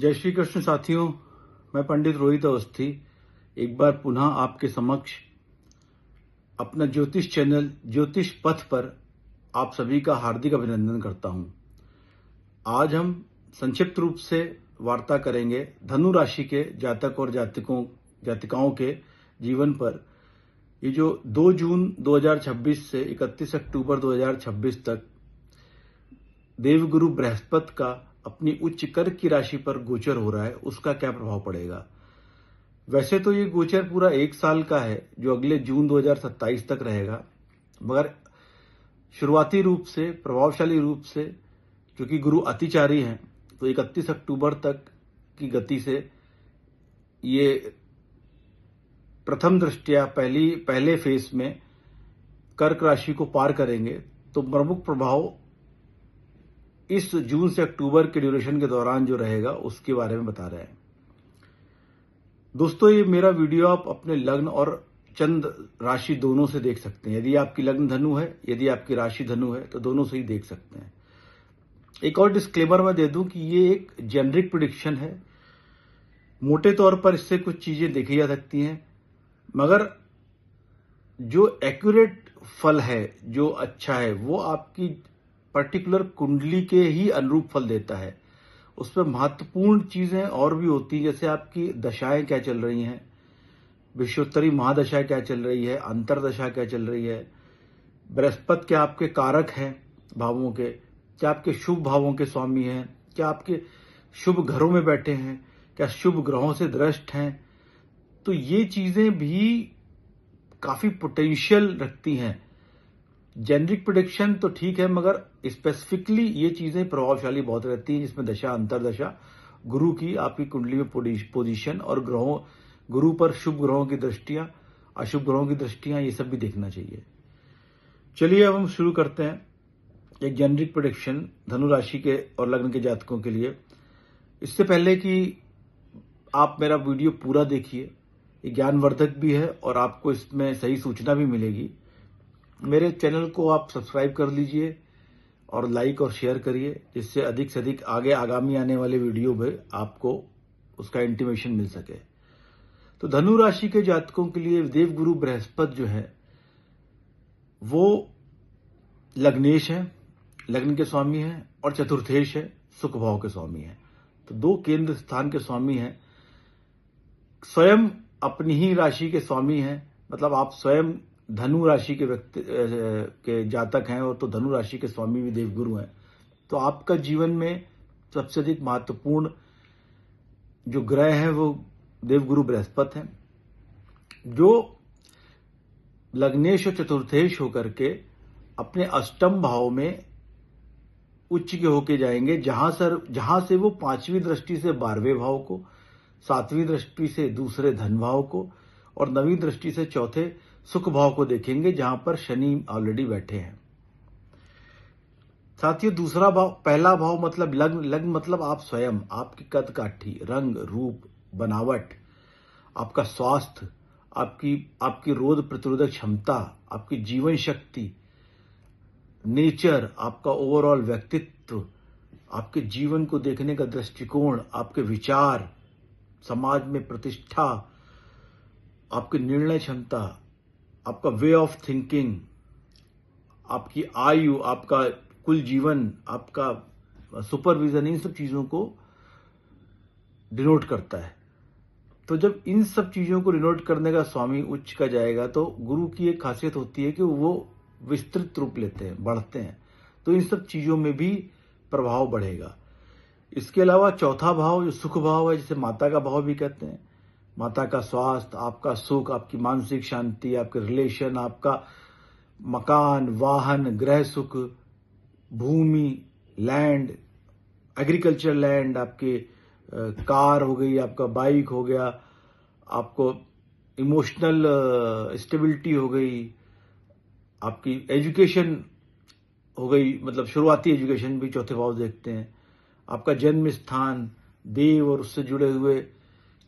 जय श्री कृष्ण साथियों, मैं पंडित रोहित अवस्थी एक बार पुनः आपके समक्ष अपना ज्योतिष चैनल ज्योतिष पथ पर आप सभी का हार्दिक अभिनंदन करता हूं। आज हम संक्षिप्त रूप से वार्ता करेंगे धनु राशि के जातक और जातिकाओं के जीवन पर। ये जो 2 जून 2026 से 31 अक्टूबर 2026 तक देवगुरु बृहस्पति का अपनी उच्च कर्क की राशि पर गोचर हो रहा है, उसका क्या प्रभाव पड़ेगा। वैसे तो ये गोचर पूरा 1 साल का है, जो अगले जून 2027 तक रहेगा, मगर शुरुआती रूप से प्रभावशाली रूप से क्योंकि गुरु अतिचारी हैं, तो 31 अक्टूबर तक की गति से ये प्रथम दृष्टया पहले फेस में कर्क राशि को पार करेंगे। तो प्रमुख प्रभाव इस जून से अक्टूबर के ड्यूरेशन के दौरान जो रहेगा उसके बारे में बता रहे हैं। दोस्तों, ये मेरा वीडियो आप अपने लग्न और चंद्र राशि दोनों से देख सकते हैं। यदि आपकी लग्न धनु है, यदि आपकी राशि धनु है, तो दोनों से ही देख सकते हैं। एक और डिस्क्लेमर मैं दे दूं कि ये एक जेनरिक प्रेडिक्शन है। मोटे तौर पर इससे कुछ चीजें देखी जा सकती हैं, मगर जो एक्यूरेट फल है, जो अच्छा है, वो आपकी पर्टिकुलर कुंडली के ही अनुरूप फल देता है। उसमें महत्वपूर्ण चीजें और भी होती हैं, जैसे आपकी दशाएं क्या चल रही हैं, विश्वोत्तरी महादशा क्या चल रही है, अंतरदशा क्या चल रही है, बृहस्पति क्या आपके कारक हैं भावों के, क्या आपके शुभ भावों के स्वामी हैं, क्या आपके शुभ घरों में बैठे हैं, क्या शुभ ग्रहों से दृष्ट हैं। तो ये चीजें भी काफी पोटेंशियल रखती हैं। जेनरिक प्रेडिक्शन तो ठीक है, मगर स्पेसिफिकली ये चीजें प्रभावशाली बहुत रहती हैं, जिसमें दशा अंतरदशा, गुरु की आपकी कुंडली में पोजीशन और गुरु पर शुभ ग्रहों की दृष्टियां, अशुभ ग्रहों की दृष्टियां, ये सब भी देखना चाहिए। चलिए अब हम शुरू करते हैं एक जेनरिक प्रेडिक्शन धनु राशि के और लग्न के जातकों के लिए। इससे पहले कि आप मेरा वीडियो पूरा देखिए, ये ज्ञानवर्धक भी है और आपको इसमें सही सूचना भी मिलेगी। मेरे चैनल को आप सब्सक्राइब कर लीजिए और लाइक और शेयर करिए, जिससे अधिक से अधिक आगामी आने वाले वीडियो में आपको उसका इंटीमेशन मिल सके। तो धनु राशि के जातकों के लिए देवगुरु बृहस्पति जो है वो लग्नेश है, लग्न के स्वामी है, और चतुर्थेश है, सुख भाव के स्वामी है। तो 2 केंद्र स्थान के स्वामी हैं। स्वयं अपनी ही राशि के स्वामी हैं, मतलब आप स्वयं धनु राशि के व्यक्ति के जातक हैं, और तो धनु राशि के स्वामी भी देवगुरु हैं। तो आपका जीवन में सबसे अधिक महत्वपूर्ण जो ग्रह है वो देवगुरु बृहस्पति हैं, जो लग्नेश और चतुर्थेश होकर के अपने अष्टम भाव में उच्च के होके जाएंगे, जहां से वो 5वीं दृष्टि से 12वें भाव को, 7वीं दृष्टि से दूसरे धन भाव को, और 9वीं दृष्टि से चौथे सुख भाव को देखेंगे, जहां पर शनि ऑलरेडी बैठे हैं। साथियों, दूसरा भाव, पहला भाव मतलब लग्न मतलब आप स्वयं, आपकी कद काठी, रंग रूप, बनावट, आपका स्वास्थ्य, आपकी रोग प्रतिरोधक क्षमता, आपकी जीवन शक्ति, नेचर, आपका ओवरऑल व्यक्तित्व, आपके जीवन को देखने का दृष्टिकोण, आपके विचार, समाज में प्रतिष्ठा, आपकी निर्णय क्षमता, आपका वे ऑफ थिंकिंग, आपकी आयु, आपका कुल जीवन, आपका सुपरविजन, इन सब चीजों को डिनोट करता है। तो जब इन सब चीजों को डिनोट करने का स्वामी उच्च का जाएगा, तो गुरु की एक खासियत होती है कि वो विस्तृत रूप लेते हैं, बढ़ते हैं। तो इन सब चीजों में भी प्रभाव बढ़ेगा। इसके अलावा चौथा भाव जो सुख भाव है, जिसे माता का भाव भी कहते हैं, माता का स्वास्थ्य, आपका सुख, आपकी मानसिक शांति, आपके रिलेशन, आपका मकान, वाहन, गृह सुख, भूमि, लैंड, एग्रीकल्चर लैंड, आपके कार हो गई, आपका बाइक हो गया, आपको इमोशनल स्टेबिलिटी हो गई, आपकी एजुकेशन हो गई, मतलब शुरुआती एजुकेशन भी चौथे भाव देखते हैं, आपका जन्म स्थान, देव और उससे जुड़े हुए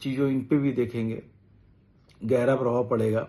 चीजों, इन पे भी देखेंगे, गहरा प्रभाव पड़ेगा।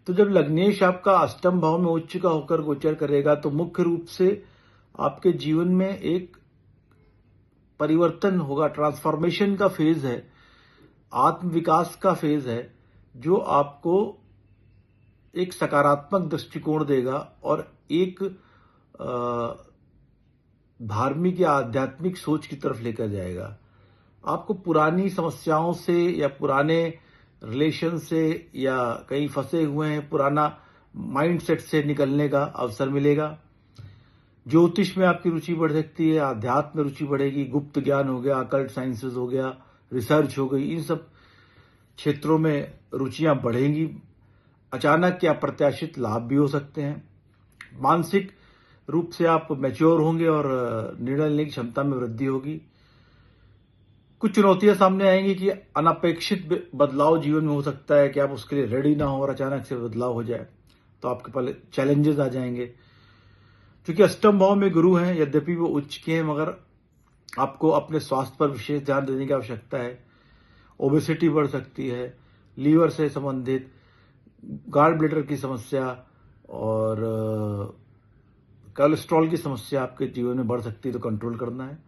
तो जब लग्नेश आपका अष्टम भाव में उच्च का होकर गोचर करेगा, तो मुख्य रूप से आपके जीवन में एक परिवर्तन होगा, ट्रांसफॉर्मेशन का फेज है, आत्मविकास का फेज है, जो आपको एक सकारात्मक दृष्टिकोण देगा और एक धार्मिक या आध्यात्मिक सोच की तरफ लेकर जाएगा। आपको पुरानी समस्याओं से या पुराने रिलेशन से या कहीं फंसे हुए हैं पुराना माइंडसेट से निकलने का अवसर मिलेगा। ज्योतिष में आपकी रुचि बढ़ सकती है, आध्यात्म में रुचि बढ़ेगी, गुप्त ज्ञान हो गया, अकल्ट साइंसेज हो गया, रिसर्च हो गई, इन सब क्षेत्रों में रुचियां बढ़ेंगी। अचानक के अप्रत्याशित लाभ भी हो सकते हैं। मानसिक रूप से आप मैच्योर होंगे और निर्णय लेने की क्षमता में वृद्धि होगी। कुछ चुनौतियां सामने आएंगी कि अनपेक्षित बदलाव जीवन में हो सकता है कि आप उसके लिए रेडी ना हो और अचानक से बदलाव हो जाए, तो आपके पास चैलेंजेस आ जाएंगे। क्योंकि अष्टम भाव में गुरु हैं, यद्यपि वो उच्च के हैं, मगर आपको अपने स्वास्थ्य पर विशेष ध्यान देने की आवश्यकता है। ओबेसिटी बढ़ सकती है, लीवर से संबंधित, गॉल ब्लैडर की समस्या और कोलेस्ट्रॉल की समस्या आपके जीवन में बढ़ सकती है, तो कंट्रोल करना है।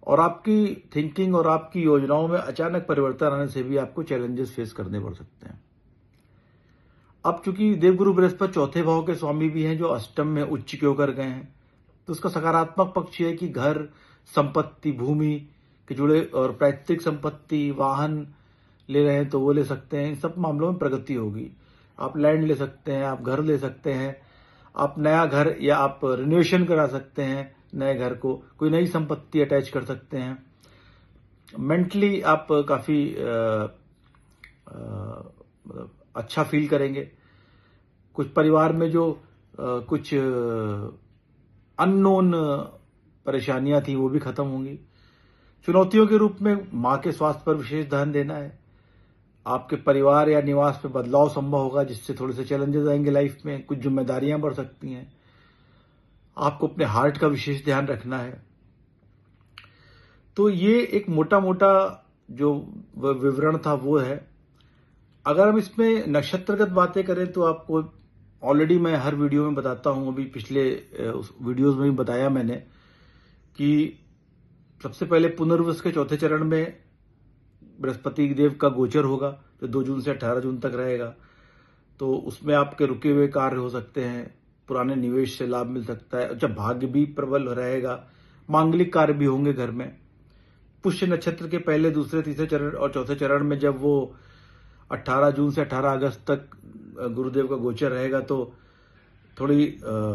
और आपकी थिंकिंग और आपकी योजनाओं में अचानक परिवर्तन आने से भी आपको चैलेंजेस फेस करने पड़ सकते हैं। अब चूंकि देवगुरु बृहस्पति चौथे भाव के स्वामी भी हैं, जो अष्टम में उच्च के होकर गए हैं, तो उसका सकारात्मक पक्ष है कि घर, संपत्ति, भूमि के जुड़े और पैतृक संपत्ति, वाहन ले रहे हैं तो वो ले सकते हैं। इन सब मामलों में प्रगति होगी। आप लैंड ले सकते हैं, आप घर ले सकते हैं, आप नया घर या आप रिनोवेशन करा सकते हैं, नए घर को कोई नई संपत्ति अटैच कर सकते हैं। मेंटली आप काफी अच्छा फील करेंगे। कुछ परिवार में जो कुछ अननोन परेशानियां थी वो भी खत्म होंगी। चुनौतियों के रूप में मां के स्वास्थ्य पर विशेष ध्यान देना है। आपके परिवार या निवास में बदलाव संभव होगा, जिससे थोड़े से चैलेंजेस आएंगे लाइफ में। कुछ जिम्मेदारियां बढ़ सकती हैं। आपको अपने हार्ट का विशेष ध्यान रखना है। तो ये एक मोटा मोटा जो विवरण था वो है। अगर हम इसमें नक्षत्रगत बातें करें तो आपको ऑलरेडी मैं हर वीडियो में बताता हूं, अभी पिछले वीडियोस में भी बताया मैंने कि सबसे पहले पुनर्वसु के चौथे चरण में बृहस्पति देव का गोचर होगा, जो 2 जून से 18 जून तक रहेगा। तो उसमें आपके रुके हुए कार्य हो सकते हैं, पुराने निवेश से लाभ मिल सकता है। अच्छा, भाग्य भी प्रबल रहेगा, मांगलिक कार्य भी होंगे घर में। पुष्य नक्षत्र के पहले, दूसरे, तीसरे चरण और चौथे चरण में जब वो 18 जून से 18 अगस्त तक गुरुदेव का गोचर रहेगा, तो थोड़ी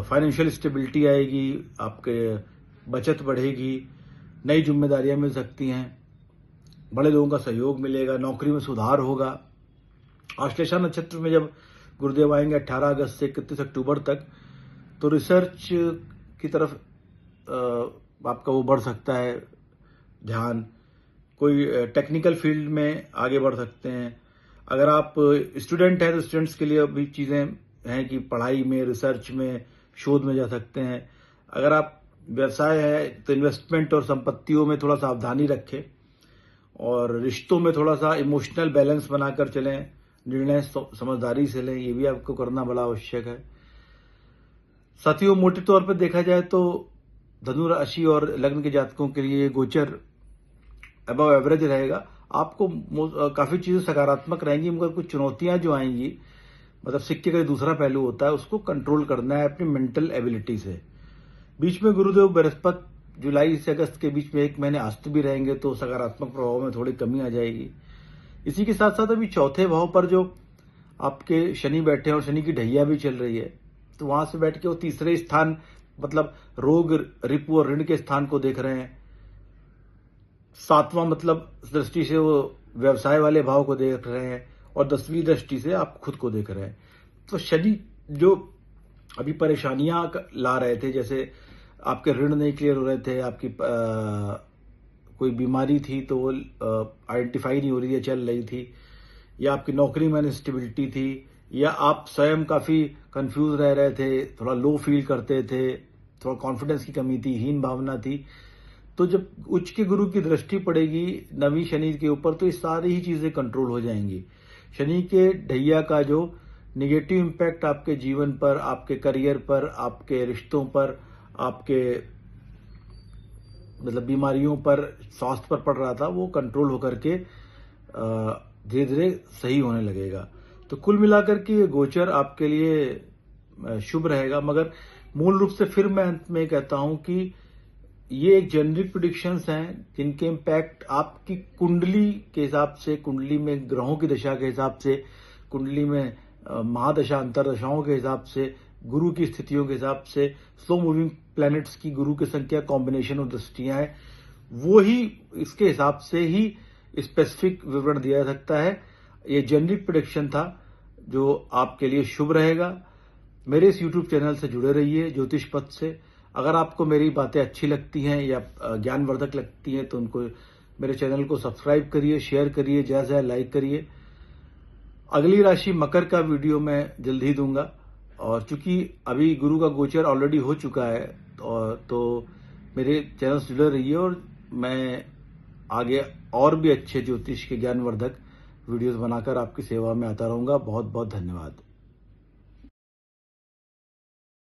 फाइनेंशियल स्टेबिलिटी आएगी, आपके बचत बढ़ेगी, नई जिम्मेदारियां मिल सकती हैं, बड़े लोगों का सहयोग मिलेगा, नौकरी में सुधार होगा। आश्लेषा नक्षत्र में जब गुरुदेव आएंगे 18 अगस्त से 31 अक्टूबर तक, तो रिसर्च की तरफ आपका वो बढ़ सकता है ध्यान। कोई टेक्निकल फील्ड में आगे बढ़ सकते हैं। अगर आप स्टूडेंट हैं तो स्टूडेंट्स के लिए भी चीजें हैं कि पढ़ाई में, रिसर्च में, शोध में जा सकते हैं। अगर आप व्यवसाय है तो इन्वेस्टमेंट और संपत्तियों में थोड़ा सावधानी रखें और रिश्तों में थोड़ा सा इमोशनल बैलेंस बनाकर चलें, निर्णय समझदारी से लें, ये भी आपको करना बड़ा आवश्यक है। साथियों, मोटे तौर पर देखा जाए तो धनु राशि और लग्न के जातकों के लिए गोचर अबव एवरेज रहेगा। आपको काफी चीजें सकारात्मक रहेंगी, मगर कुछ चुनौतियां जो आएंगी, मतलब सिक्के का दूसरा पहलू होता है, उसको कंट्रोल करना है अपनी मेंटल एबिलिटी से। बीच में गुरुदेव बृहस्पति जुलाई से अगस्त के बीच में 1 महीने अस्त भी रहेंगे, तो सकारात्मक प्रभाव में थोड़ी कमी आ जाएगी। इसी के साथ साथ अभी चौथे भाव पर जो आपके शनि बैठे हैं और शनि की ढैया भी चल रही है, तो वहां से बैठ के वो तीसरे स्थान, मतलब रोग, रिपु और ऋण के स्थान को देख रहे हैं। 7वां मतलब दृष्टि से वो व्यवसाय वाले भाव को देख रहे हैं और 10वीं दृष्टि से आप खुद को देख रहे हैं। तो शनि जो अभी परेशानियां ला रहे थे, जैसे आपके ऋण नहीं क्लियर हो रहे थे, आपकी कोई बीमारी थी तो वो आइडेंटिफाई नहीं हो रही है, चल रही थी, या आपकी नौकरी में अनस्टेबिलिटी थी, या आप स्वयं काफी कंफ्यूज रह रहे थे, थोड़ा लो फील करते थे, थोड़ा कॉन्फिडेंस की कमी थी, हीन भावना थी। तो जब उच्च के गुरु की दृष्टि पड़ेगी 9वीं शनि के ऊपर, तो ये सारी ही चीजें कंट्रोल हो जाएंगी। शनि के ढैया का जो निगेटिव इम्पैक्ट आपके जीवन पर, आपके करियर पर, आपके रिश्तों पर, आपके मतलब बीमारियों पर, स्वास्थ्य पर पड़ रहा था, वो कंट्रोल होकर के धीरे धीरे सही होने लगेगा। तो कुल मिलाकर के ये गोचर आपके लिए शुभ रहेगा, मगर मूल रूप से फिर मैं अंत में कहता हूं कि ये एक जेनरिक प्रिडिक्शंस हैं जिनके इम्पैक्ट आपकी कुंडली के हिसाब से, कुंडली में ग्रहों की दशा के हिसाब से, कुंडली में महादशा अंतरदशाओं के हिसाब से, गुरु की स्थितियों के हिसाब से, स्लो मूविंग प्लैनेट्स की गुरु की संख्या, कॉम्बिनेशन ऑफ दृष्टियां हैं, वो ही इसके हिसाब से ही स्पेसिफिक विवरण दिया जा सकता है। ये जेनरिक प्रिडिक्शन था जो आपके लिए शुभ रहेगा। मेरे इस यूट्यूब चैनल से जुड़े रहिए, ज्योतिष पथ से। अगर आपको मेरी बातें अच्छी लगती हैं या ज्ञानवर्धक लगती हैं तो उनको, मेरे चैनल को सब्सक्राइब करिए, शेयर करिए, ज्यादा से ज्यादा लाइक करिए। अगली राशि मकर का वीडियो मैं जल्द ही दूंगा, और चूंकि अभी गुरु का गोचर ऑलरेडी हो चुका है तो मेरे चैनल से जुड़े रहिए, और मैं आगे और भी अच्छे ज्योतिष के ज्ञानवर्धक वीडियोस बनाकर आपकी सेवा में आता रहूंगा। बहुत बहुत धन्यवाद।